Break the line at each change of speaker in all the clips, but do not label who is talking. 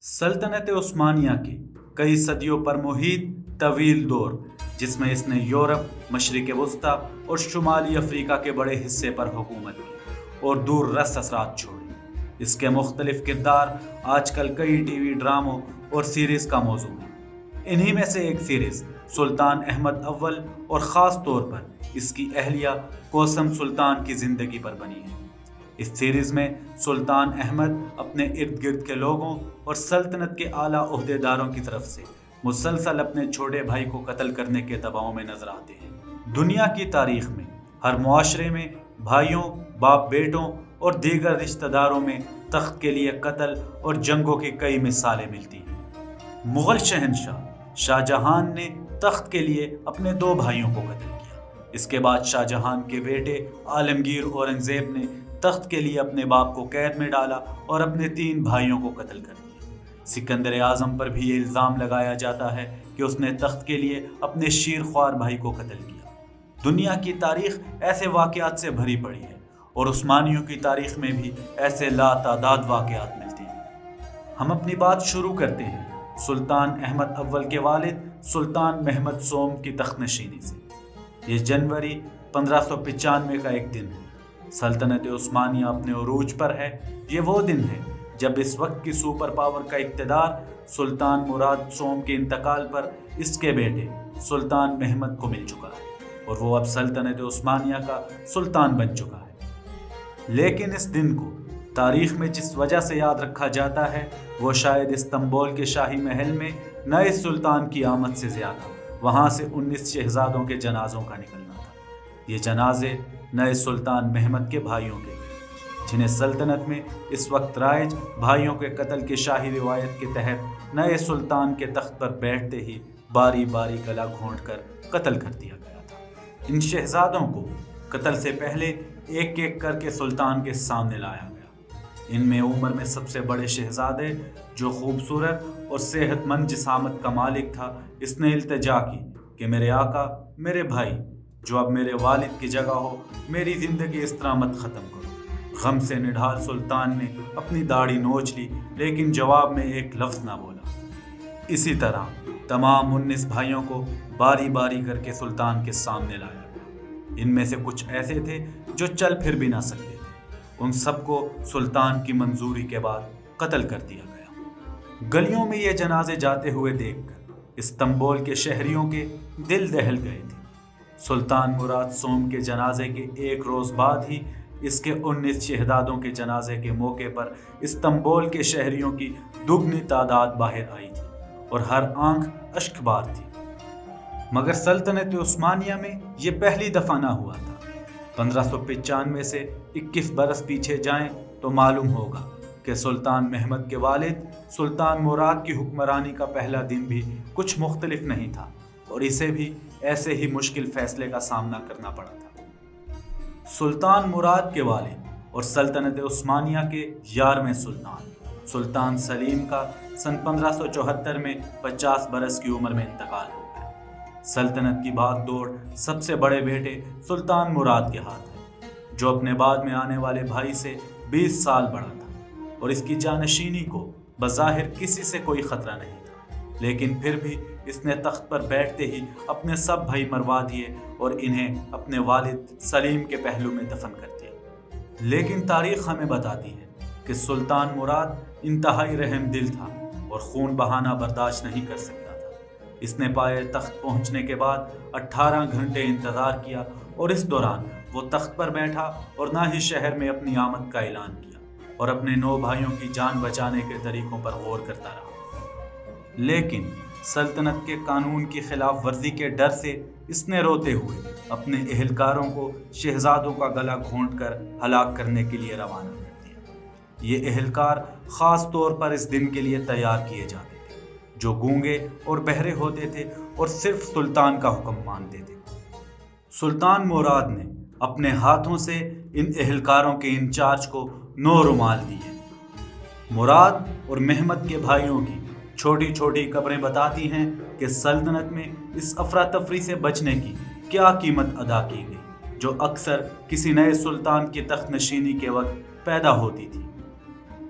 सल्तनत उस्मानिया के कई सदियों पर मुहित तवील दौर, जिसमें इसने यूरोप, मशरिक़ वस्ता और शुमाली अफ्रीका के बड़े हिस्से पर हुकूमत की और दूर रस असरात छोड़े। इसके मुख्तलिफ किरदार आजकल कई टीवी ड्रामों और सीरीज़ का मौजू है। इन्हीं में से एक सीरीज़ सुल्तान अहमद अव्वल और ख़ास तौर पर इसकी अहलिया कोसम सुल्तान की ज़िंदगी पर बनी है। इस सीरीज़ में सुल्तान अहमद अपने इर्द गिर्द के लोगों और सल्तनत के आला ओहदेदारों की तरफ से मुसलसल अपने छोटे भाई को कत्ल करने के दबाव में नजर आते हैं। दुनिया की तारीख में हर मुआशरे में भाइयों, बाप बेटों और दीगर रिश्तेदारों में तख्त के लिए कत्ल और जंगों की कई मिसालें मिलती हैं। मुग़ल शहनशाह शाहजहां ने तख्त के लिए अपने दो भाइयों को कत्ल किया। इसके बाद शाहजहां के बेटे आलमगीर औरंगज़ेब ने तख्त के लिए अपने बाप को कैद में डाला और अपने 3 भाइयों को कत्ल कर दिया। सिकंदर आज़म पर भी ये इल्ज़ाम लगाया जाता है कि उसने तख्त के लिए अपने शीरख्वार भाई को कत्ल किया। दुनिया की तारीख ऐसे वाक़यात से भरी पड़ी है और उस्मानियों की तारीख में भी ऐसे लातादाद वाक़यात मिलते हैं। हम अपनी बात शुरू करते हैं सुल्तान अहमद अव्वल के वालिद सुल्तान महमद सोम की तख्तनशीनी से। ये जनवरी 1595 का एक दिन है। सल्तनत उस्मानिया अपने उरूज पर है। ये वो दिन है जब इस वक्त की सुपर पावर का इक़्तिदार सुल्तान मुराद सोम के इंतकाल पर इसके बेटे सुल्तान महमद को मिल चुका है और वो अब सल्तनत उस्मानिया का सुल्तान बन चुका है। लेकिन इस दिन को तारीख में जिस वजह से याद रखा जाता है वो शायद इस्तांबुल के शाही महल में नए सुल्तान की आमद से ज़्यादा वहाँ से 19 शहजादों के जनाजों का निकलना था। ये जनाजे नए सुल्तान महमद के भाइयों के, जिन्हें सल्तनत में इस वक्त राइज भाइयों के कत्ल की शाही रिवायत के तहत नए सुल्तान के तख्त पर बैठते ही बारी बारी गला घोंटकर कत्ल कर दिया गया था। इन शहजादों को कत्ल से पहले एक एक करके सुल्तान के सामने लाया गया। इनमें उम्र में सबसे बड़े शहजादे, जो खूबसूरत और सेहतमंद जिसामत का मालिक था, इसने इल्तिजा की कि मेरे आका, मेरे भाई, जो अब मेरे वालिद की जगह हो, मेरी ज़िंदगी इस तरह मत ख़त्म करो। गम से निढाल सुल्तान ने अपनी दाढ़ी नोच ली, लेकिन जवाब में एक लफ्ज़ ना बोला। इसी तरह तमाम 19 भाइयों को बारी बारी करके सुल्तान के सामने लाया गया। इनमें से कुछ ऐसे थे जो चल फिर भी ना सकते थे। उन सबको सुल्तान की मंजूरी के बाद कत्ल कर दिया गया। गलियों में ये जनाजे जाते हुए देखकर इस्तांबुल के शहरियों के दिल दहल गए थे। सुल्तान मुराद सोम के जनाजे के एक रोज़ बाद ही इसके 19 शहजादों के जनाजे के मौके पर इस्तांबुल के शहरियों की दुगनी तादाद बाहर आई थी और हर आंख अश्कबार थी। मगर सल्तनत उस्मानिया में ये पहली दफ़ा ना हुआ था। 1595 से 21 बरस पीछे जाएं तो मालूम होगा कि सुल्तान महमद के वालिद सुल्तान मुराद की हुक्मरानी का पहला दिन भी कुछ मुख्तलिफ नहीं था और इसे भी ऐसे ही मुश्किल फैसले का सामना करना पड़ा था। सुल्तान मुराद के वालिद और सल्तनत उस्मानिया के 11वें सुल्तान सुल्तान सलीम का सन 1574 में 50 बरस की उम्र में इंतकाल हो गया। सल्तनत की भाग दौड़ सबसे बड़े बेटे सुल्तान मुराद के हाथ है, जो अपने बाद में आने वाले भाई से 20 साल बड़ा था और इसकी जानशीनी को बज़ाहिर किसी से कोई ख़तरा नहीं था। लेकिन फिर भी इसने तख्त पर बैठते ही अपने सब भाई मरवा दिए और इन्हें अपने वालिद सलीम के पहलू में दफन कर दिया। लेकिन तारीख हमें बताती है कि सुल्तान मुराद इंतहाई रहम दिल था और खून बहाना बर्दाश्त नहीं कर सकता था। इसने पाए तख्त पहुंचने के बाद 18 घंटे इंतज़ार किया और इस दौरान वो तख्त पर बैठा और ना ही शहर में अपनी आमद का ऐलान किया और अपने 9 भाइयों की जान बचाने के तरीक़ों पर गौर करता रहा। लेकिन सल्तनत के कानून की खिलाफ वर्जी के डर से इसने रोते हुए अपने एहलकारों को शहजादों का गला घोंटकर हलाक करने के लिए रवाना कर दिया। ये एहलकार ख़ास तौर पर इस दिन के लिए तैयार किए जाते थे, जो गूंगे और बहरे होते थे और सिर्फ सुल्तान का हुक्म मानते थे। सुल्तान मुराद ने अपने हाथों से इन एहलकारों के इंचार्ज को 9 रुमाल दिए। मुराद और महमद के भाइयों की छोटी छोटी कब्रें बताती हैं कि सल्तनत में इस अफरा तफरी से बचने की क्या कीमत अदा की गई, जो अक्सर किसी नए सुल्तान की तख्त नशीनी के वक्त पैदा होती थी।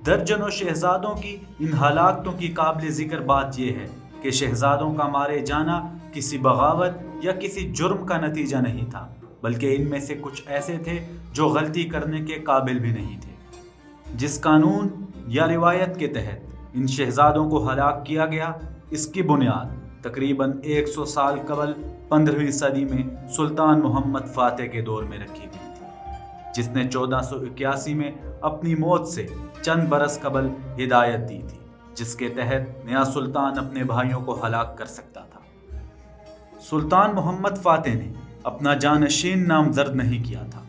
درجنوں شہزادوں کی ان ہلاکتوں کی قابل ذکر بات یہ ہے کہ شہزادوں کا مارے جانا کسی بغاوت یا کسی جرم کا نتیجہ نہیں تھا، بلکہ ان میں سے کچھ ایسے تھے جو غلطی کرنے کے قابل بھی نہیں تھے۔ جس قانون یا روایت کے تحت ان شہزادوں کو ہلاک کیا گیا، اس کی بنیاد تقریباً 100 سال قبل 15ویں صدی میں سلطان محمد فاتح کے دور میں رکھی گئی تھی، جس نے 1481 میں اپنی موت سے چند برس قبل ہدایت دی تھی، جس کے تحت نیا سلطان اپنے بھائیوں کو ہلاک کر سکتا تھا۔ سلطان محمد فاتح نے اپنا جانشین نامزد نہیں کیا تھا،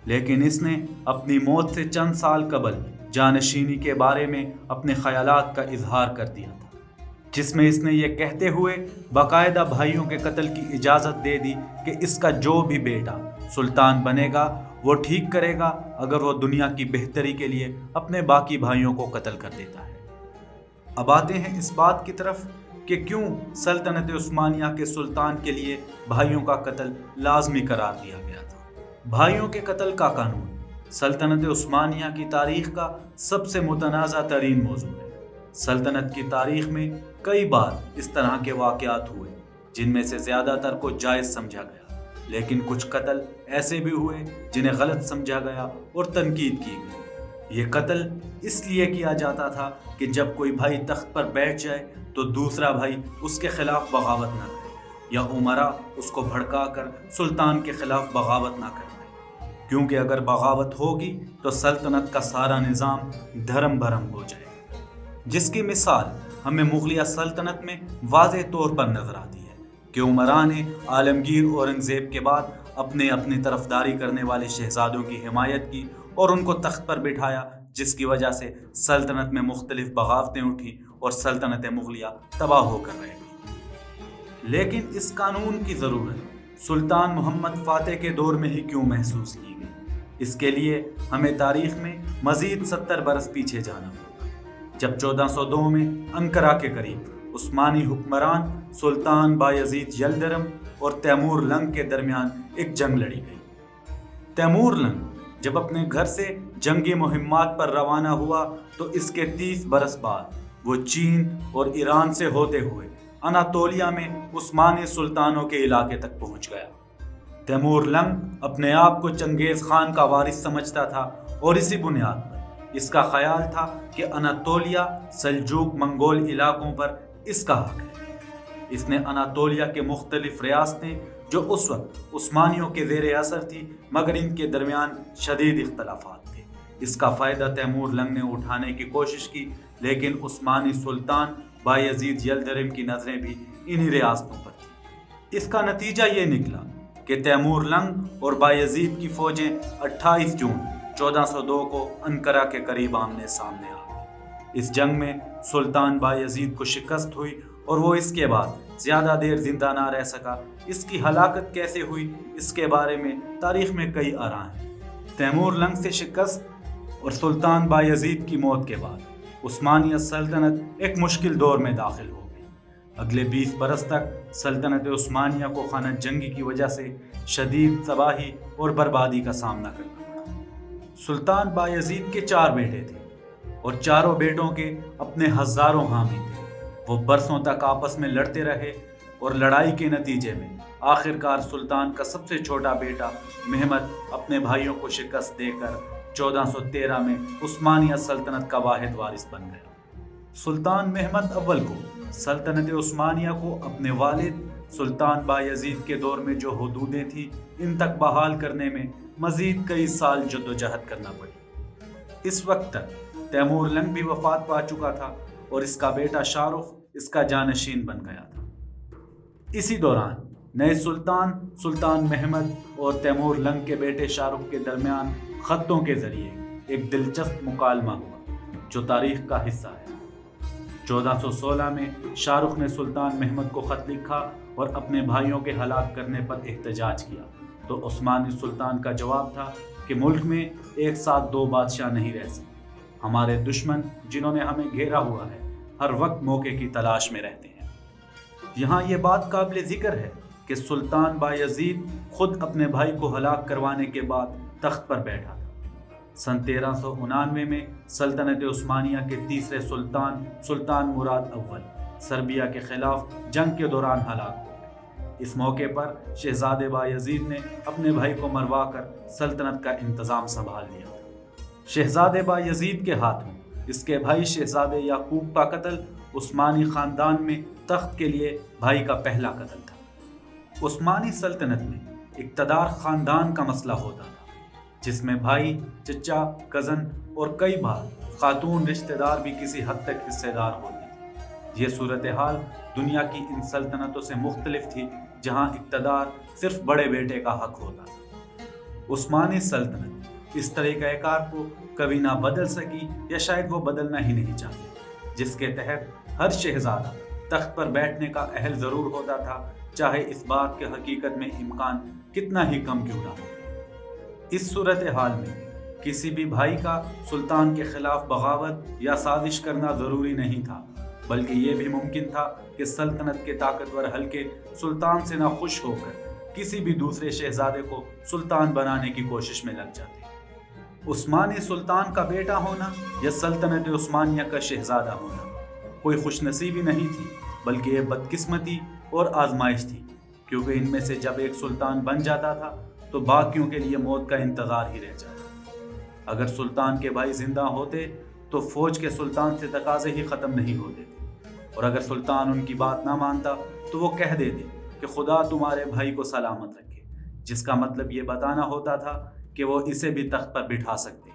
لیکن اس نے اپنی موت سے چند سال قبل جانشینی کے بارے میں اپنے خیالات کا اظہار کر دیا تھا، جس میں اس نے یہ کہتے ہوئے باقاعدہ بھائیوں کے قتل کی اجازت دے دی کہ اس کا جو بھی بیٹا سلطان بنے گا وہ ٹھیک کرے گا اگر وہ دنیا کی بہتری کے لیے اپنے باقی بھائیوں کو قتل کر دیتا ہے۔ اب آتے ہیں اس بات کی طرف کہ کیوں سلطنت عثمانیہ کے سلطان کے لیے بھائیوں کا قتل لازمی قرار دیا گیا تھا۔ بھائیوں کے قتل کا قانون سلطنت عثمانیہ کی تاریخ کا سب سے متنازع ترین موضوع ہے۔ سلطنت کی تاریخ میں کئی بار اس طرح کے واقعات ہوئے جن میں سے زیادہ تر کو جائز سمجھا گیا، لیکن کچھ قتل ایسے بھی ہوئے جنہیں غلط سمجھا گیا اور تنقید کی گئی۔ یہ قتل اس لیے کیا جاتا تھا کہ جب کوئی بھائی تخت پر بیٹھ جائے تو دوسرا بھائی اس کے خلاف بغاوت نہ کرے، یا امراء اس کو بھڑکا کر سلطان کے خلاف بغاوت نہ کرے، کیونکہ اگر بغاوت ہوگی تو سلطنت کا سارا نظام دھرم بھرم ہو جائے گا، جس کی مثال ہمیں مغلیہ سلطنت میں واضح طور پر نظر آتی ہے کہ امراء نے عالمگیر اورنگزیب کے بعد اپنی طرفداری کرنے والے شہزادوں کی حمایت کی اور ان کو تخت پر بٹھایا، جس کی وجہ سے سلطنت میں مختلف بغاوتیں اٹھیں اور سلطنت مغلیہ تباہ ہو کر رہ گئی۔ لیکن اس قانون کی ضرورت سلطان محمد فاتح کے دور میں ہی کیوں محسوس کی گئی؟ اس کے لیے ہمیں تاریخ میں مزید 70 برس پیچھے جانا ہوگا، جب 1402 میں انقرہ کے قریب عثمانی حکمران سلطان بایزید یلدرم اور تیمور لنگ کے درمیان ایک جنگ لڑی گئی۔ تیمور لنگ جب اپنے گھر سے جنگی مہمات پر روانہ ہوا تو اس کے 30 برس بعد وہ چین اور ایران سے ہوتے ہوئے اناطولیہ میں عثمانی سلطانوں کے علاقے تک پہنچ گیا۔ تیمور لنگ اپنے آپ کو چنگیز خان کا وارث سمجھتا تھا اور اسی بنیاد پر اس کا خیال تھا کہ اناطولیہ سلجوق منگول علاقوں پر اس کا حق ہے۔ اس نے اناطولیہ کے مختلف ریاستیں جو اس وقت عثمانیوں کے زیر اثر تھی مگر ان کے درمیان شدید اختلافات تھے، اس کا فائدہ تیمور لنگ نے اٹھانے کی کوشش کی، لیکن عثمانی سلطان بایزید یلدرم کی نظریں بھی انہی ریاستوں پر تھیں۔ اس کا نتیجہ یہ نکلا کہ تیمور لنگ اور بایزید کی فوجیں 28 جون 1402 کو انقرہ کے قریب آمنے سامنے آ گئی۔ اس جنگ میں سلطان بایزید کو شکست ہوئی اور وہ اس کے بعد زیادہ دیر زندہ نہ رہ سکا۔ اس کی ہلاکت کیسے ہوئی اس کے بارے میں تاریخ میں کئی آراء ہیں۔ تیمور لنگ سے شکست اور سلطان بایزید کی موت کے بعد عثمانیہ سلطنت ایک مشکل دور میں داخل ہو گئی۔ اگلے 20 برس تک سلطنت عثمانیہ کو خانہ جنگی کی وجہ سے شدید تباہی اور بربادی کا سامنا کرنا پڑا۔ سلطان بایزید کے 4 بیٹے تھے اور چاروں بیٹوں کے اپنے ہزاروں حامی تھے۔ وہ برسوں تک آپس میں لڑتے رہے اور لڑائی کے نتیجے میں آخرکار سلطان کا سب سے چھوٹا بیٹا محمد اپنے بھائیوں کو شکست دے کر 1413 میں عثمانیہ سلطنت کا واحد وارث بن گیا۔ سلطان محمد اول کو سلطنت عثمانیہ کو اپنے والد سلطان بایزید کے دور میں جو حدودیں تھیں ان تک بحال کرنے میں مزید کئی سال جدوجہد کرنا پڑی۔ اس وقت تک تیمور لنگ بھی وفات پا چکا تھا اور اس کا بیٹا شاہ رخ اس کا جانشین بن گیا تھا۔ اسی دوران نئے سلطان محمد اور تیمور لنگ کے بیٹے شاہ رخ کے درمیان خطوں کے ذریعے ایک دلچسپ مکالمہ ہوا جو تاریخ کا حصہ ہے۔ 1416 میں شاہ رخ نے سلطان محمد کو خط لکھا اور اپنے بھائیوں کے ہلاک کرنے پر احتجاج کیا تو عثمانی سلطان کا جواب تھا کہ ملک میں ایک ساتھ 2 بادشاہ نہیں رہ سکتے۔ ہمارے دشمن جنہوں نے ہمیں گھیرا ہوا ہے ہر وقت موقع کی تلاش میں رہتے ہیں۔ یہاں یہ بات قابل ذکر ہے کہ سلطان بایزید خود اپنے بھائی کو ہلاک کروانے کے بعد تخت پر بیٹھا تھا۔ सन 1399 में सल्तनत उस्मानिया के तीसरे सुल्तान सुल्तान मुराद अव्वल सर्बिया के खिलाफ जंग के दौरान हलाक हुए। इस मौके पर शहजादे बायजीद ने अपने भाई को मरवा कर सल्तनत का इंतज़ाम संभाल लिया था। शहजादे बायजीद के हाथों इसके भाई शहजादे याकूब का कत्ल उस्मानी ख़ानदान में तख्त के लिए भाई का पहला कत्ल था। उस्मानी सल्तनत में इक़्तिदार ख़ानदान का मसला होता था, जिसमें भाई, चचा, कज़न और कई बार खातून रिश्तेदार भी किसी हद तक हिस्सेदार होते थे। ये सूरत हाल दुनिया की इन सल्तनतों से मुख्तलिफ थी, जहाँ इक़्तिदार सिर्फ बड़े बेटे का हक होता था। उस्मानी सल्तनत इस तरीक़ाकार को कभी ना बदल सकी, या शायद वो बदलना ही नहीं चाहती, जिसके तहत हर शहजादा तख्त पर बैठने का अहल ज़रूर होता था, चाहे इस बात के हकीकत में इम्कान कितना ही कम क्यों ना हो। इस सूरत हाल में किसी भी भाई का सुल्तान के खिलाफ बगावत या साजिश करना ज़रूरी नहीं था, बल्कि ये भी मुमकिन था कि सल्तनत के ताकतवर हल्के सुल्तान से नाखुश होकर किसी भी दूसरे शहजादे को सुल्तान बनाने की कोशिश में लग जाते। उस्मानी सुल्तान का बेटा होना या सल्तनत उस्मानिया का शहजादा होना कोई खुशनसीबी नहीं थी, बल्कि ये बदकिस्मती और आजमाइश थी, क्योंकि इनमें से जब एक सुल्तान बन जाता था तो बाकियों के लिए मौत का इंतज़ार ही रह जाता। अगर सुल्तान के भाई जिंदा होते तो फौज के सुल्तान से तकाजे ही ख़त्म नहीं होते थे, और अगर सुल्तान उनकी बात ना मानता तो वो कह देते कि खुदा तुम्हारे भाई को सलामत रखे, जिसका मतलब ये बताना होता था कि वो इसे भी तख्त पर बिठा सकते।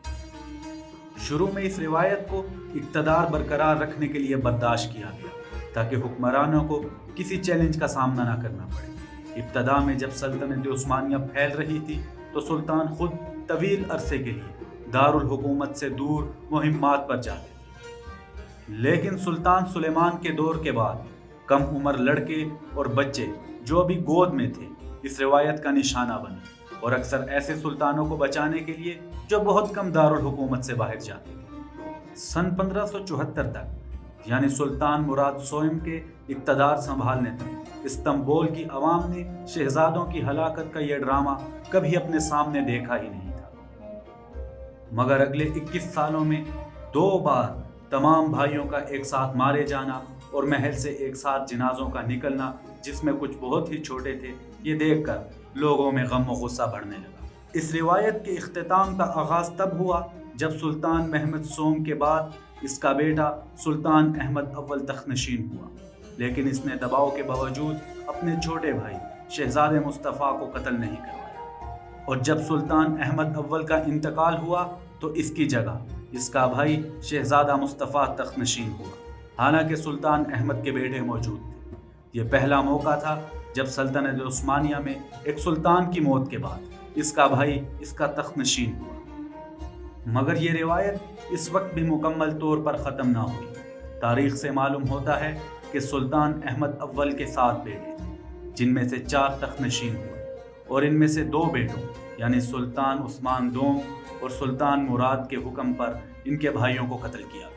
शुरू में इस रिवायत को इक़्तिदार बरकरार रखने के लिए बर्दाश्त किया गया, ताकि हुक्मरानों को किसी चैलेंज का सामना ना करना पड़े। इब्तदा में जब सल्तनत उस्मानिया फैल रही थी तो सुल्तान खुद तवील अरसे के लिए दारुल हुकूमत से दूर मुहिम्मात पर जाते थे। लेकिन सुल्तान सुलेमान के दौर के बाद कम उम्र लड़के और बच्चे जो अभी गोद में थे इस रिवायत का निशाना बने, और अक्सर ऐसे सुल्तानों को बचाने के लिए जो बहुत कम दारुल हुकूमत से बाहर जाते थे। सन 1574 तक यानी सुल्तान मुराद सोम के इक़्तिदार संभालने तक इस्तांबुल की आवाम ने शहजादों की हलाकत का यह ड्रामा कभी अपने सामने देखा ही नहीं था। मगर अगले 21 सालों में 2 बार तमाम भाइयों का एक साथ मारे जाना और महल से एक साथ जनाजों का निकलना, जिसमें कुछ बहुत ही छोटे थे, ये देखकर लोगों में गम और गुस्सा बढ़ने लगा। इस रिवायत के इख्तिताम का आगाज़ तब हुआ जब सुल्तान महमद सोम के बाद इसका बेटा सुल्तान अहमद अव्वल तख्तनशीन हुआ, लेकिन इसने दबाव के बावजूद अपने छोटे भाई शहजादे मुस्तफ़ा को कत्ल नहीं करवाया। और जब सुल्तान अहमद अव्वल का इंतकाल हुआ तो इसकी जगह इसका भाई शहजादा मुस्तफ़ा तख्तनशीन हुआ, हालांकि सुल्तान अहमद के बेटे मौजूद थे। ये पहला मौका था जब सल्तनत उस्मानिया में एक सुल्तान की मौत के बाद इसका भाई इसका तख्तनशीन हुआ। मगर ये रिवायत इस वक्त भी मुकम्मल तौर पर ख़त्म ना हुई। तारीख़ से मालूम होता है कि सुल्तान अहमद अव्वल के 7 बेटे थे, जिनमें से 4 तख्तनशीन हुए, और इनमें से 2 बेटों यानी सुल्तान उस्मान दोम और सुल्तान मुराद के हुक्म पर इनके भाइयों को कत्ल किया।